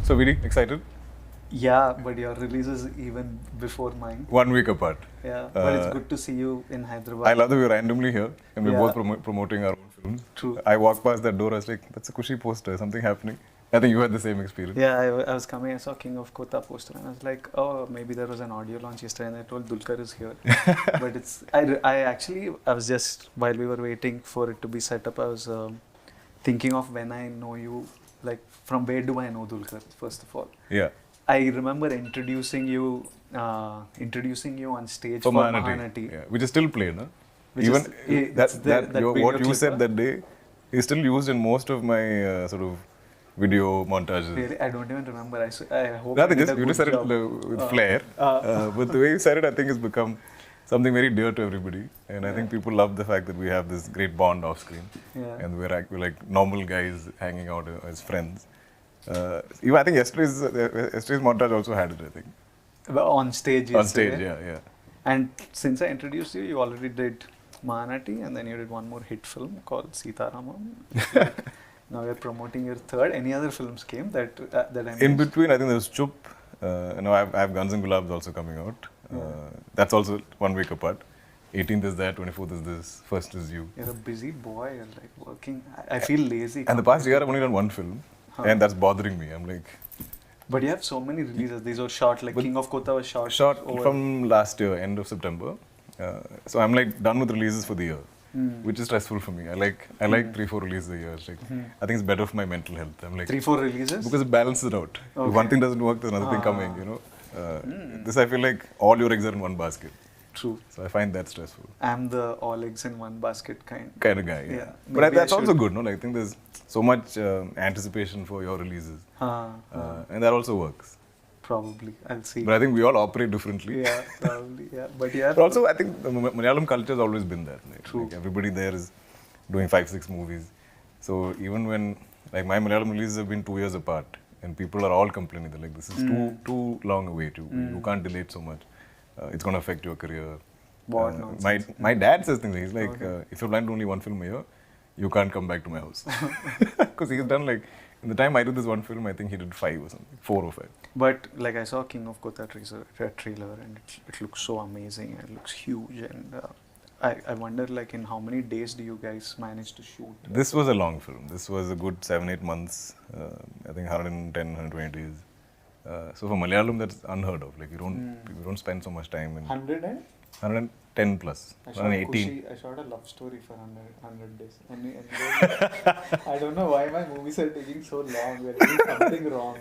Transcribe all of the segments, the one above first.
So, really excited? Yeah, but your release is even before mine. 1 week apart. Yeah, but it's good to see you in Hyderabad. I love that we're randomly here and we're Yeah. both promoting our own films. True. I walked past that door, I was like, that's a Kushi poster, something happening. I think you had the same experience. Yeah, I was coming, I saw King of Kotha poster and I was like, oh, maybe there was an audio launch yesterday and I told Dulquer is here. But it's, I was just, while we were waiting for it to be set up, I was thinking of when I know you, like from where do I know Dulquer, first of all. Yeah. I remember introducing you on stage For for Mahanati. Mahanati. Yeah. Which is still played, huh? Which Even is- it's there, that video what you clip, said huh? that day is still used in most of my sort of video montages. Really, I don't even remember. I hope Nothing, I did just a you good just said job. it with flair. But the way you said it, I think has become something very dear to everybody. And I think people love the fact that we have this great bond off screen. Yeah. And we're like normal guys hanging out as friends. Even I think yesterday's montage also had it, I think. But on stage, On stage, yesterday. yeah. And since I introduced you, you already did Mahanati, and then you did one more hit film called Sitaramam. Like, now you're promoting your third. Any other films came that I missed? In between, I think there was Chup. Now I have Guns and Gulabs also coming out. That's also 1 week apart. 18th is that, 24th is this, 1st is you. You're a busy boy. You're like working. I feel lazy. And the past year I've only done one film. And that's bothering me. I'm like... But you have so many releases. These are short. Like King of Kotha was short. Short over. from last year, end of September. So I'm like done with releases for the year. Which is stressful for me. I like 3-4 releases a year. It's like, I think it's better for my mental health. I'm like 3-4 releases? because it balances it out. Okay. If one thing doesn't work, there's another thing coming, you know. This I feel like all your eggs are in one basket. True. So I find that stressful. I'm the all eggs in one basket kind of guy, yeah. Yeah. But Maybe that's I also should- good, no? Like, I think there's so much anticipation for your releases. And that also works. Probably. I'll see. But I think we all operate differently. Yeah, probably. Yeah. But yeah. But also, I think the Malayalam culture has always been that. Right? True. Like everybody there is doing 5-6 movies. So even when, like my Malayalam releases have been 2 years apart and people are all complaining, they're like, this is too long a wait. You can't delay it so much. It's going to affect your career. What nonsense. My dad says things. He's like, if you're planning only one film a year, you can't come back to my house. Because he's done like, in the time I did this one film, I think he did 5 or something, 4 or 5. But like I saw King of Kotha trailer and it looks so amazing and it looks huge and I wonder like in how many days do you guys manage to shoot? This was a long film. This was a good 7-8 months. I think 110-120 days. So for Malayalam, that's unheard of. Like you don't spend so much time in 100 and? 110 plus. I shot 118. Kushi, I shot a love story for 100 days. I don't know why my movies are taking so long. We're doing something wrong.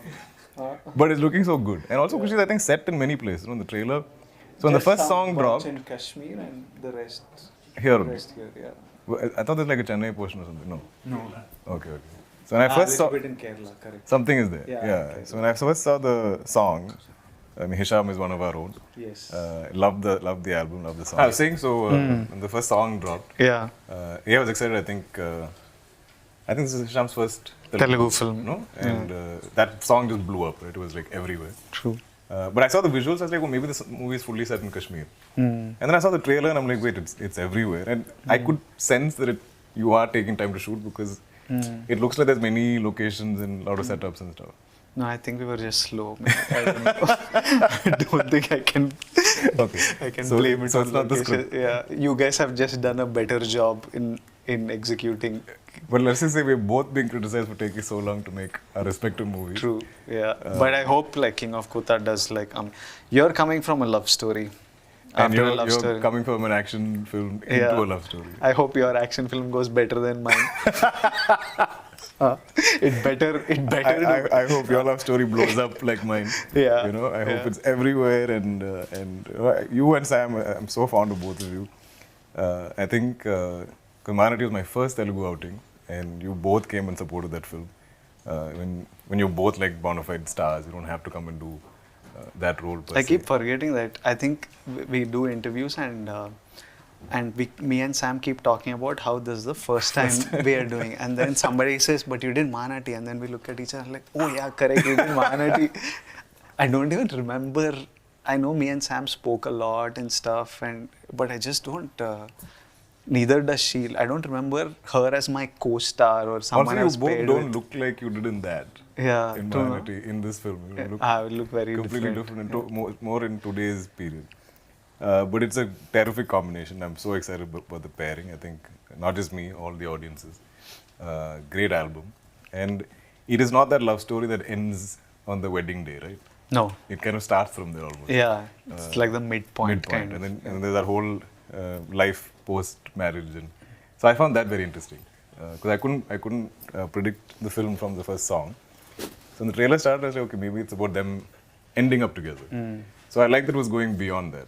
But it's looking so good. And also Kushi is I think set in many places. You know, in the trailer. So when the first song dropped. in Kashmir and the rest Here. yeah. Well, I thought there's like a Chennai portion or something. No. No. Okay. So when I first saw. bit in Kerala, correct. Something is there. Yeah, Yeah. okay. So when I first saw the song, I mean, Hisham is one of our own. Yes. Loved the album, loved the song. I was saying so when the first song dropped. Yeah. I was excited. I think this is Hisham's first Telugu film. No, and that song just blew up. Right? It was like everywhere. True. But I saw the visuals. I was like, oh, maybe this movie is fully set in Kashmir. And then I saw the trailer, and I'm like, wait, it's everywhere. And I could sense that you are taking time to shoot because it looks like there's many locations and a lot of setups and stuff. No, I think we were just slow. I don't know. I don't think I can. Okay. I can So- blame it so on it's not the location. script. Yeah, you guys have just done a better job in executing. But let's just say we're both being criticized for taking so long to make our respective movies. True. Yeah. But I hope like King of Kotha does like you're coming from a love story. And After a you're love story. coming from an action film into Yeah. a love story. I hope your action film goes better than mine. It better. I hope your love story blows up like mine. Yeah. You know, I hope it's everywhere and you and Sam, I'm so fond of both of you. I think Mahanati was my first Telugu outing and you both came and supported that film. When you're both like bona fide stars, you don't have to come and do that role per I se. keep forgetting that. I think we do interviews and me and Sam keep talking about how this is the first time we are doing, and then somebody says, "But you did Mahanati," and then we look at each other like, "Oh yeah, correct, we did Mahanati." I don't even remember. I know me and Sam spoke a lot and stuff, but I just don't. neither does she. I don't remember her as my co-star or someone Also, else you both paired don't with. look like you did in that. Yeah, In true. Mahanati, in this film, you look I look very completely different, and more in today's period. But it's a terrific combination. I'm so excited about the pairing. I think not just me, all the audiences. Great album, and it is not that love story that ends on the wedding day, right? No. It kind of starts from there almost. Yeah, it's like the midpoint kind and of. then and there's that whole life post marriage, and so I found that very interesting because I couldn't predict the film from the first song. So when the trailer started, I was like, okay, maybe it's about them ending up together. So I like that it was going beyond that.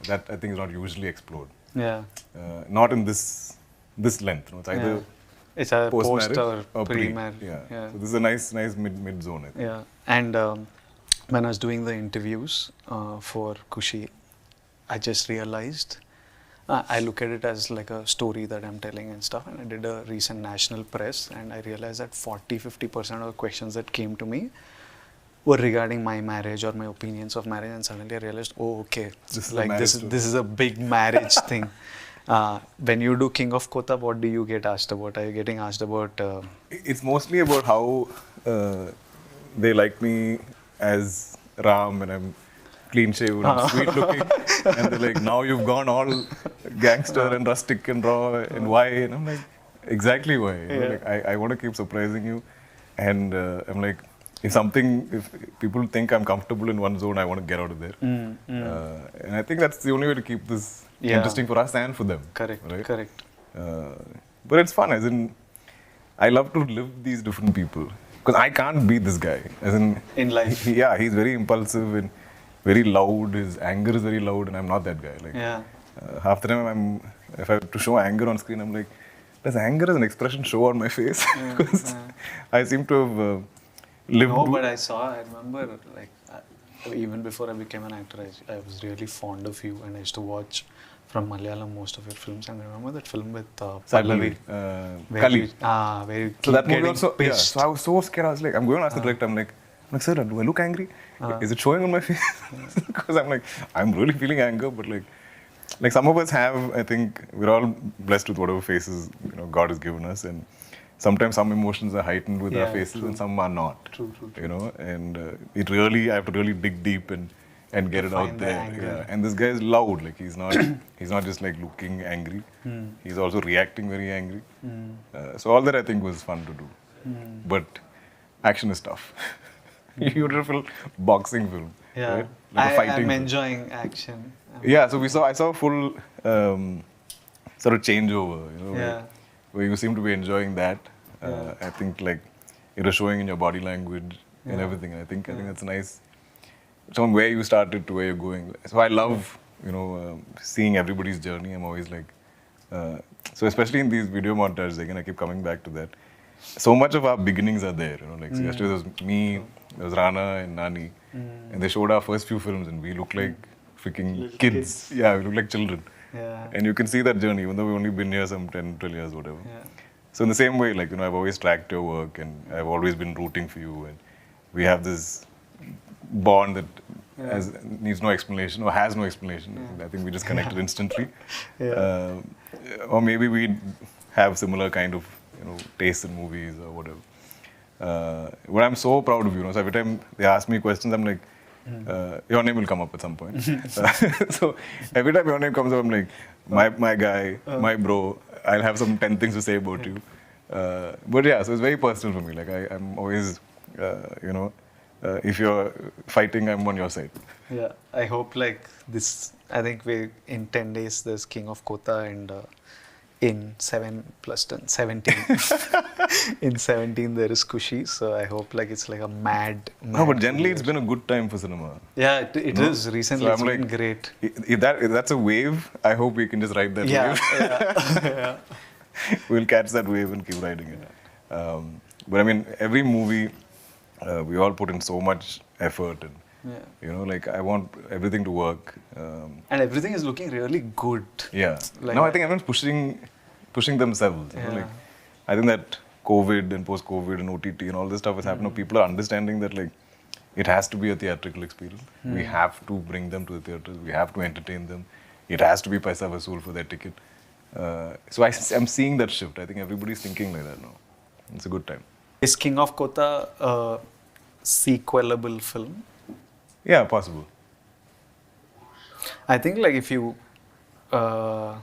That I think is not usually explored. Yeah. Not in this length. No? It's either it's a post or pre. pre-marriage. Yeah. So this is a nice mid zone. I think. Yeah. And when I was doing the interviews for Kushi, I just realized I look at it as like a story that I'm telling and stuff. And I did a recent national press, and I realized that 40-50% of the questions that came to me were regarding my marriage or my opinions of marriage, and suddenly I realized, oh, okay, this is a big marriage thing. When you do King of Kotha, what do you get asked about? Are you getting asked about? It's mostly about how they like me as Ram, and I'm clean shaven, I'm sweet looking, and they're like, now you've gone all gangster and rustic and raw, and why? And I'm like, exactly why. You know, like, I want to keep surprising you, and I'm like, if people think I'm comfortable in one zone, I want to get out of there. And I think that's the only way to keep this interesting for us and for them. Correct, right? correct. But it's fun, as in, I love to live these different people. Because I can't be this guy. As in life. He's very impulsive and very loud. His anger is very loud, and I'm not that guy. Like, half the time, if I have to show anger on screen, I'm like, does anger as an expression show on my face? Because I seem to have lived. No, but I remember, like, even before I became an actor, I was really fond of you, and I used to watch from Malayalam most of your films. And I remember that film with Pallavi. Kali. Very So that movie also, so I was so scared. I was like, I'm going to ask the director, I'm like, sir, do I look angry? Is it showing on my face? Because I'm like, I'm really feeling anger, but like some of us have, I think, we're all blessed with whatever faces, God has given us, and sometimes some emotions are heightened with our faces, and some are not. True. And I have to really dig deep and get it out there. And this guy is loud. Like, he's not just like looking angry. He's also reacting very angry. So all that I think was fun to do. But action is tough. Beautiful boxing film. Yeah, right? Like a fighting I'm film. enjoying action. Yeah, so I saw a full sort of changeover. Where you seem to be enjoying that. I think like it was showing in your body language and everything. I think that's nice. From where you started to where you're going. So I love seeing everybody's journey. I'm always like, so especially in these video montages, again I keep coming back to that. So much of our beginnings are there. Like so yesterday there was me, there was Rana and Nani, and they showed our first few films, and we look like freaking kids. Yeah, we look like children. Yeah. And you can see that journey, even though we've only been here some 10, 12 years, whatever. Yeah. So in the same way, like, I've always tracked your work, and I've always been rooting for you, and we have this bond that needs no explanation or has no explanation. I think we just connected instantly. Or maybe we have similar kind of tastes in movies or whatever. But I'm so proud of you. So every time they ask me questions, I'm like, your name will come up at some point. So every time your name comes up, I'm like, my guy, my bro, I'll have some 10 things to say about you. But yeah, so it's very personal for me. Like I'm always, if you're fighting, I'm on your side. Yeah, I hope like this, I think in 10 days there's King of Kotha, and in 7 plus 10, 17. In 17 there is Kushi, so I hope like it's like a mad No, but generally it's been a good time for cinema. Yeah, it is. Recently it's been great. If that's a wave, I hope we can just ride that wave. Yeah. We'll catch that wave and keep riding it. But I mean, every movie, we all put in so much effort, and like I want everything to work. And everything is looking really good. Yeah. Now I think everyone's pushing themselves. Like, I think that COVID and post-COVID and OTT and all this stuff has happened. People are understanding that like it has to be a theatrical experience. We have to bring them to the theaters. We have to entertain them. It has to be paisa vasool for their ticket. So I'm seeing that shift. I think everybody's thinking like that now. It's a good time. Is King of Kotha a sequelable film? Yeah, possible. I think like if you, uh,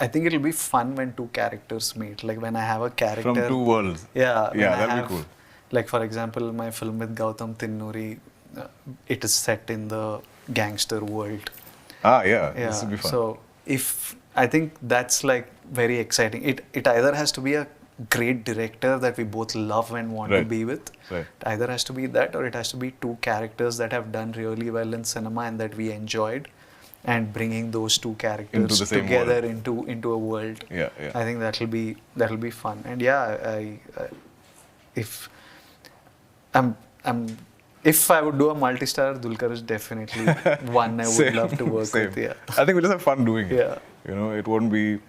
I think it'll be fun when two characters meet. Like when I have a character From two worlds. Yeah, when Yeah, I that'll have, be cool. like for example, my film with Gautam Tinnuri, it is set in the gangster world. Ah, yeah. Yeah, This will be fun. so if I think that's like very exciting. It either has to be a great director that we both love and want to Right. be with. Right. It either has to be that, or it has to be two characters that have done really well in cinema and that we enjoyed, and bringing those two characters Into the same together world. into a world. Yeah, yeah. I think that'll be fun. And yeah, I if I'm if I would do a multi-star, Dulquer is definitely one I would Same, love to work same. with. Yeah. I think we'll just have fun doing it. Yeah. You know, it won't be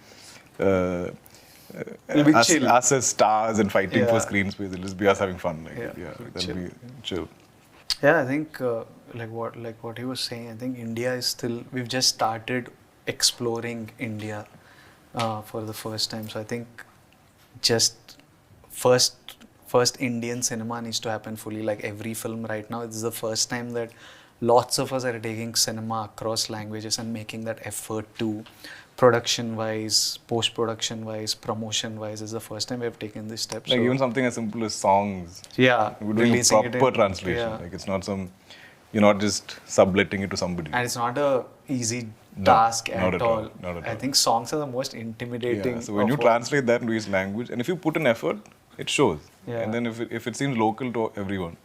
It'll be us, chill. us as stars and fighting for Yeah. screen space. It'll just be us having fun. Like, Yeah, yeah, it'll be that'll chill. be chill. Yeah, I think like what he was saying. I think India is still. We've just started exploring India for the first time. So I think just first Indian cinema needs to happen fully. Like every film right now, it's the first time that lots of us are taking cinema across languages and making that effort to production wise, post production wise, promotion wise. Is the first time we have taken this step. Like so, even something as simple as songs. yeah, We're doing a releasing it proper in- translation. yeah. Like it's not you're not just subletting it to somebody. And it's not a easy No, task not at at all, all. not at I all. think songs are the most intimidating. Yeah, so when you of all. translate that into each language, and if you put an effort, it shows. Yeah. And then if it seems local to everyone,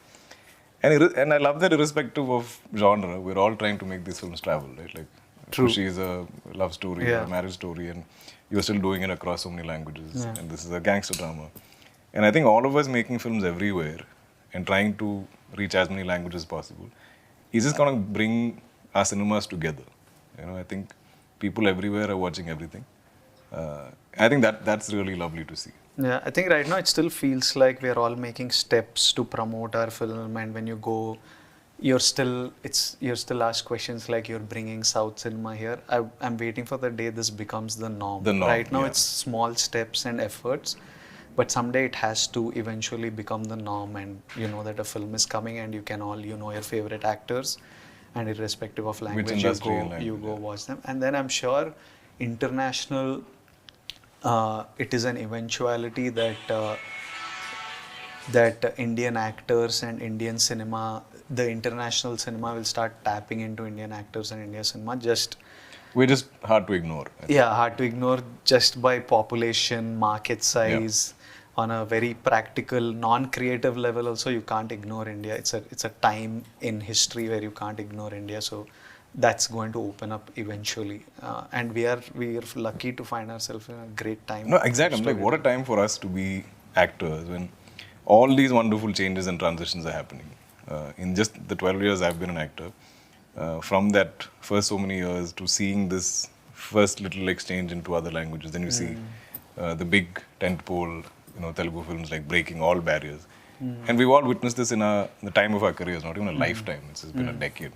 and I love that irrespective of genre, we're all trying to make these films travel, right? Like, True. Kushi is a love story, Yeah. a marriage story, and you're still doing it across so many languages. Yeah. And this is a gangster drama. And I think all of us making films everywhere and trying to reach as many languages as possible is just going to bring our cinemas together. You know, I think people everywhere are watching everything. I think that's really lovely to see. Yeah, I think right now it still feels like we're all making steps to promote our film, and when you go, you're still asked questions like you're bringing South cinema here. I'm waiting for the day this becomes the norm. The norm, Right now yeah. it's small steps and efforts, but someday it has to eventually become the norm, and you know that a film is coming and you can all your favorite actors, and irrespective of language industry and you language, go yeah. watch them. And then I'm sure international, it is an eventuality that that Indian actors and Indian cinema, the international cinema will start tapping into Indian actors and Indian cinema. Just We're just hard to ignore. I think. yeah, hard to ignore just by population, market size. On a very practical, non-creative level, also you can't ignore India. It's a time in history where you can't ignore India. So that's going to open up eventually, and we are lucky to find ourselves in a great time. No, exactly. I'm like, what a time for us to be actors when all these wonderful changes and transitions are happening. In just the 12 years I've been an actor, from that first so many years to seeing this first little exchange into other languages, then you see the big tentpole, Telugu films like breaking all barriers. And we've all witnessed this in the time of our careers, not even a lifetime. It's just been a decade.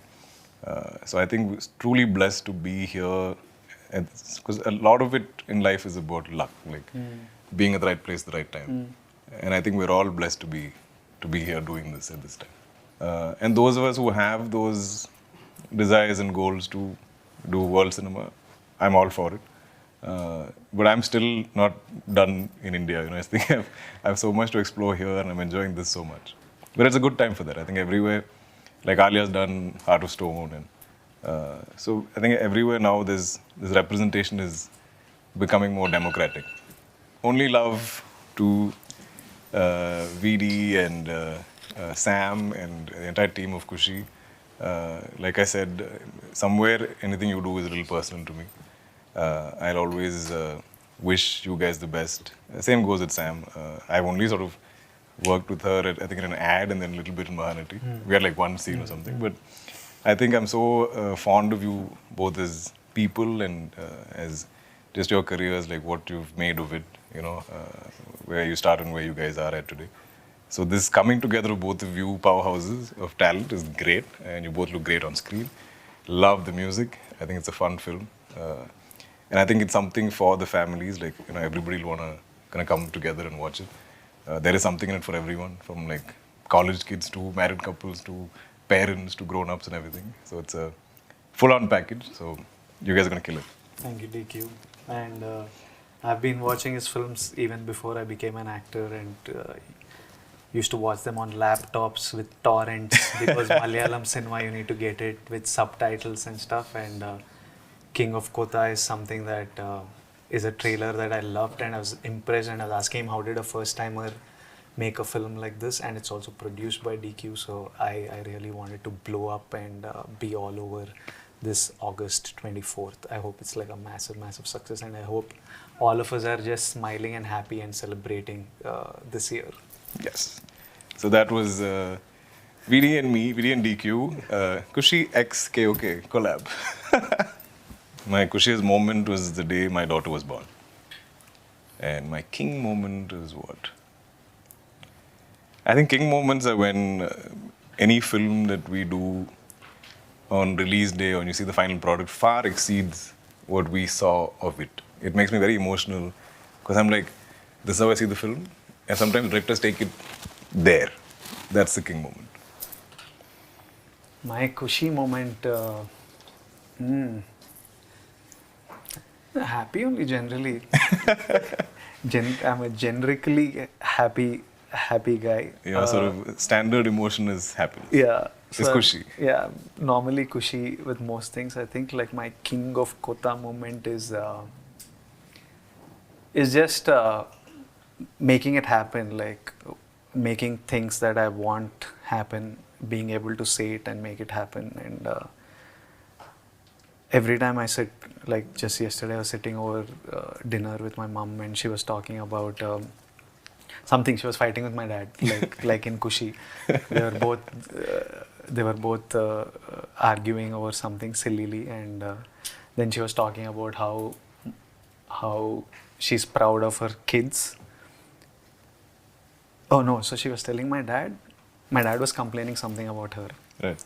So I think we're truly blessed to be here, because a lot of it in life is about luck, like being at the right place at the right time. And I think we're all blessed to be here doing this at this time. And those of us who have those desires and goals to do world cinema, I'm all for it. But I'm still not done in India. I think I have so much to explore here, and I'm enjoying this so much. But it's a good time for that. I think everywhere, like Alia's done Heart of Stone, and so I think everywhere now this representation is becoming more democratic. Only love to VD and Sam and the entire team of Kushi. Like I said, somewhere anything you do is a little personal to me. I'll always wish you guys the best. Same goes with Sam. I've only sort of worked with her, I think, in an ad and then a little bit in Mahanati. We had like one scene or something. But I think I'm so fond of you both as people and as just your careers, like what you've made of it, where you start and where you guys are at today. So this coming together of both of you powerhouses of talent is great, and you both look great on screen. Love the music. I think it's a fun film. And I think it's something for the families, like, you know, everybody will want to kind of come together and watch it. There is something in it for everyone, from like college kids to married couples to parents to grown-ups and everything. So it's a full-on package. So you guys are going to kill it. Thank you, DQ. And I've been watching his films even before I became an actor, and used to watch them on laptops with torrents because Malayalam cinema, you need to get it with subtitles and stuff. And King of Kotha is something that is a trailer that I loved, and I was impressed, and I was asking him how did a first timer make a film like this, and it's also produced by DQ, so I really wanted to blow up and be all over this August 24th. I hope it's like a massive success, and I hope all of us are just smiling and happy and celebrating this year. Yes. So that was VD and me, VD and DQ, Kushi X KOK collab. My Kushi's moment was the day my daughter was born. And my king moment is what? I think king moments are when any film that we do on release day, or when you see the final product, far exceeds what we saw of it. It makes me very emotional because I'm like, this is how I see the film. And sometimes directors take it there. That's the king moment. My Kushi moment, happy only generally. I'm a generically happy guy. Yeah, sort of standard emotion is happiness. Yeah. It's Kushi. Yeah, normally Kushi with most things. I think like my king of Kotha moment is just making it happen, like making things that I want happen, being able to say it and make it happen. And every time I sit, like just yesterday I was sitting over dinner with my mom, and she was talking about something. She was fighting with my dad, like in Kushi. They were both arguing over something sillily, and then she was talking about how she's proud of her kids. Oh no, so she was telling my dad was complaining something about her. Right.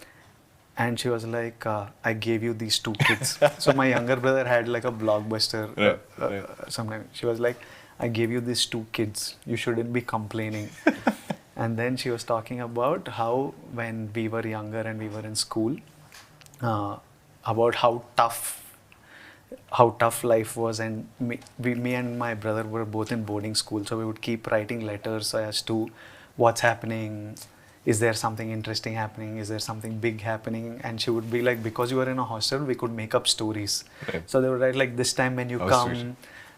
And she was like, I gave you these 2 kids. So my younger brother had like a blockbuster. Right. Sometime she was like, I gave you these 2 kids. You shouldn't be complaining. And then she was talking about how when we were younger and we were in school, about how tough life was, and me and my brother were both in boarding school, so we would keep writing letters as to what's happening, is there something interesting happening, is there something big happening, and she would be like, because you were in a hostel, we could make up stories. Right. So they would write like, this time when you come, sweet.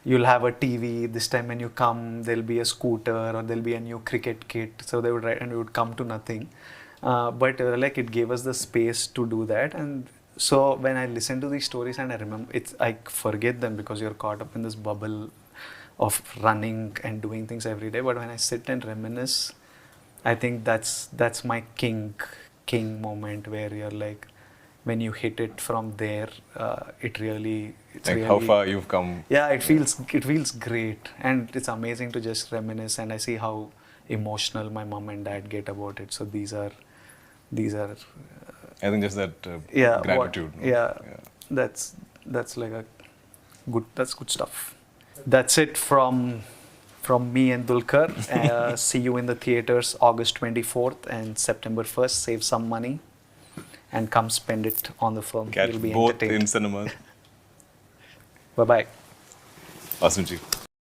You'll have a TV, this time when you come, there'll be a scooter, or there'll be a new cricket kit. So they would write, and we would come to nothing. But like it gave us the space to do that. And so when I listen to these stories and I remember, I forget them because you're caught up in this bubble of running and doing things every day. But when I sit and reminisce, I think that's my king moment, where you're like, when you hit it from there, it's like really, how far you've come. Yeah, it feels great, and it's amazing to just reminisce. And I see how emotional my mom and dad get about it. So these are. I think just that gratitude. That's like that's good stuff. That's it from me and Dulquer. See you in the theaters August 24th and September 1st. Save some money and come spend it on the film. Catch You'll be both entertained. in cinemas. Bye-bye. Awesome, Ji.